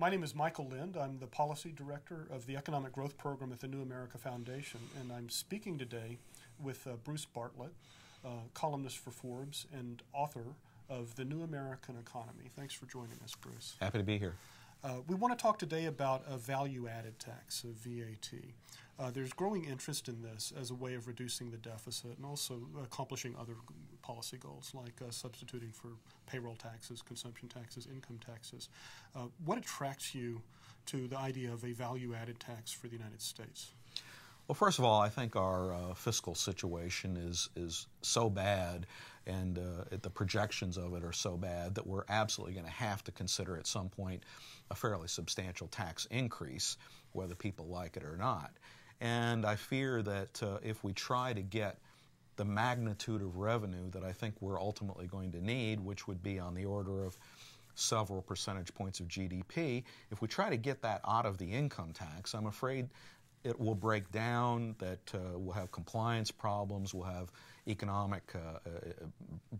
My name is Michael Lind. I'm the Policy Director of the Economic Growth Program at the New America Foundation, and I'm speaking today with Bruce Bartlett, columnist for Forbes and author of The New American Economy. Thanks for joining us, Bruce. Happy to be here. We want to talk today about a value-added tax, a VAT. There's growing interest in this as a way of reducing the deficit and also accomplishing other policy goals like substituting for payroll taxes, consumption taxes, income taxes. What attracts you to the idea of a value-added tax for the United States? Well, first of all, I think our fiscal situation is so bad and the projections of it are so bad that we're absolutely going to have to consider at some point a fairly substantial tax increase, whether people like it or not. And I fear that if we try to get the magnitude of revenue that I think we're ultimately going to need, which would be on the order of several percentage points of GDP, if we try to get that out of the income tax, I'm afraid it will break down, that we'll have compliance problems, we'll have economic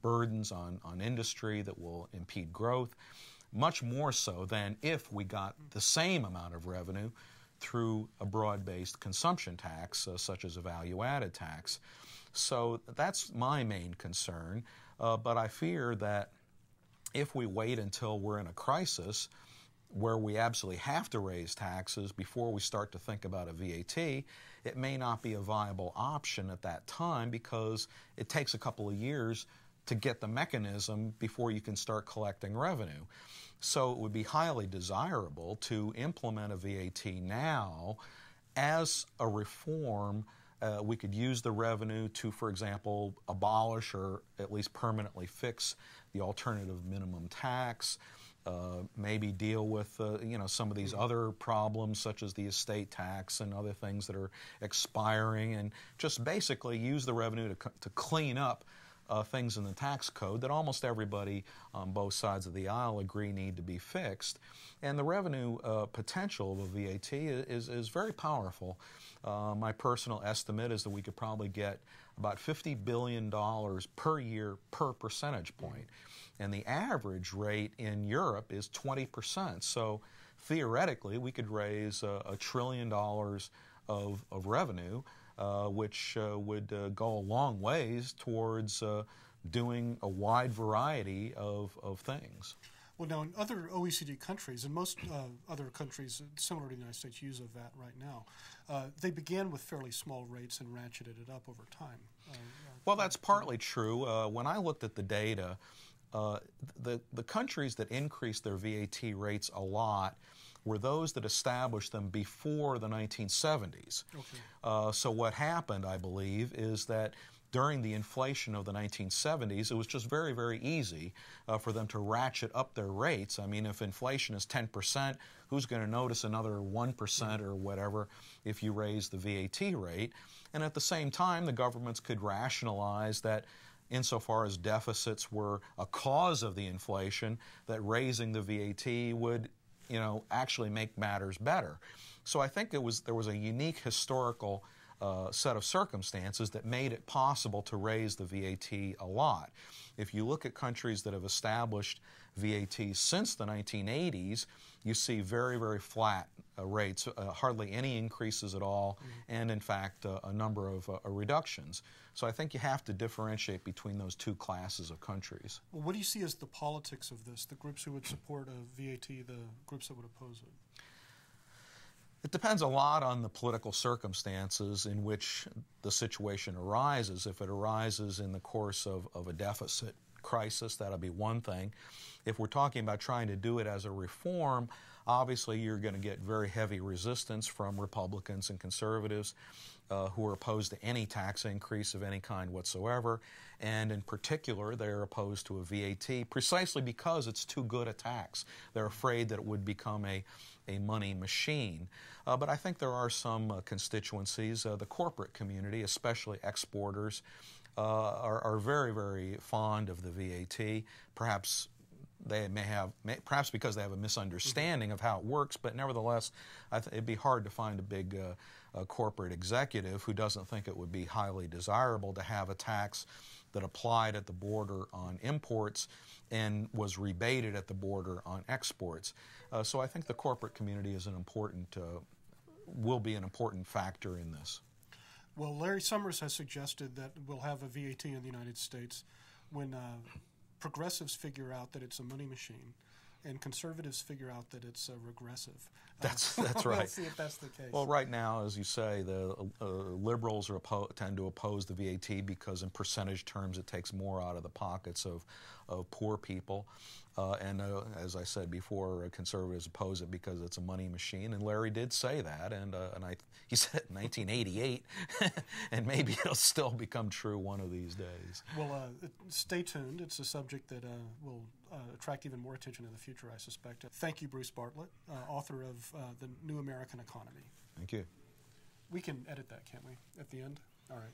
burdens on industry that will impede growth, much more so than if we got the same amount of revenue through a broad-based consumption tax, such as a value-added tax. So that's my main concern, but I fear that if we wait until we're in a crisis where we absolutely have to raise taxes before we start to think about a VAT, it may not be a viable option at that time because it takes a couple of years to get the mechanism before you can start collecting revenue. So it would be highly desirable to implement a VAT now as a reform. We could use the revenue to, for example, abolish or at least permanently fix the alternative minimum tax, maybe deal with some of these other problems such as the estate tax and other things that are expiring, and just basically use the revenue to clean up things in the tax code that almost everybody on both sides of the aisle agree need to be fixed. And the revenue potential of a VAT is very powerful. My personal estimate is that we could probably get about $50 billion per year per percentage point. And the average rate in Europe is 20%. So theoretically, we could raise $1 trillion of revenue, which would go a long ways towards doing a wide variety of things. Well, now, in other OECD countries, and most other countries similar to the United States use a VAT right now, they began with fairly small rates and ratcheted it up over time. Well, that's partly true. When I looked at the data, the countries that increased their VAT rates a lot were those that established them before the 1970s. Okay. So what happened, I believe, is that during the inflation of the 1970s, it was just very, very easy for them to ratchet up their rates. I mean, if inflation is 10%, who's going to notice another 1% or whatever if you raise the VAT rate? And at the same time, the governments could rationalize that insofar as deficits were a cause of the inflation, that raising the VAT would actually make matters better. So I think there was a unique historical set of circumstances that made it possible to raise the VAT a lot. If you look at countries that have established VAT since the 1980s, you see very, very flat rates, hardly any increases at all, and in fact a number of reductions. So I think you have to differentiate between those two classes of countries. Well, what do you see as the politics of this, the groups who would support a VAT, the groups that would oppose it? It depends a lot on the political circumstances in which the situation arises. If it arises in the course of a deficit crisis, that'll be one thing. If we're talking about trying to do it as a reform, obviously you're going to get very heavy resistance from Republicans and conservatives who are opposed to any tax increase of any kind whatsoever. And in particular, they're opposed to a VAT precisely because it's too good a tax. They're afraid that it would become a money machine. But I think there are some constituencies, the corporate community, especially exporters, are very, very fond of the VAT. Perhaps because they have a misunderstanding of how it works, but nevertheless, it'd be hard to find a big corporate executive who doesn't think it would be highly desirable to have a tax that applied at the border on imports and was rebated at the border on exports. So I think the corporate community is will be an important factor in this. Well, Larry Summers has suggested that we'll have a VAT in the United States when progressives figure out that it's a money machine and conservatives figure out that it's regressive. That's right. We'll see if that's the case. Well, right now, as you say, the liberals tend to oppose the VAT because in percentage terms it takes more out of the pockets of poor people. And as I said before, conservatives oppose it because it's a money machine. And Larry did say that, and he said it in 1988, and maybe it'll still become true one of these days. Well, stay tuned. It's a subject that will attract even more attention in the future, I suspect. Thank you, Bruce Bartlett, author of The New American Economy. Thank you. We can edit that, can't we, at the end? All right.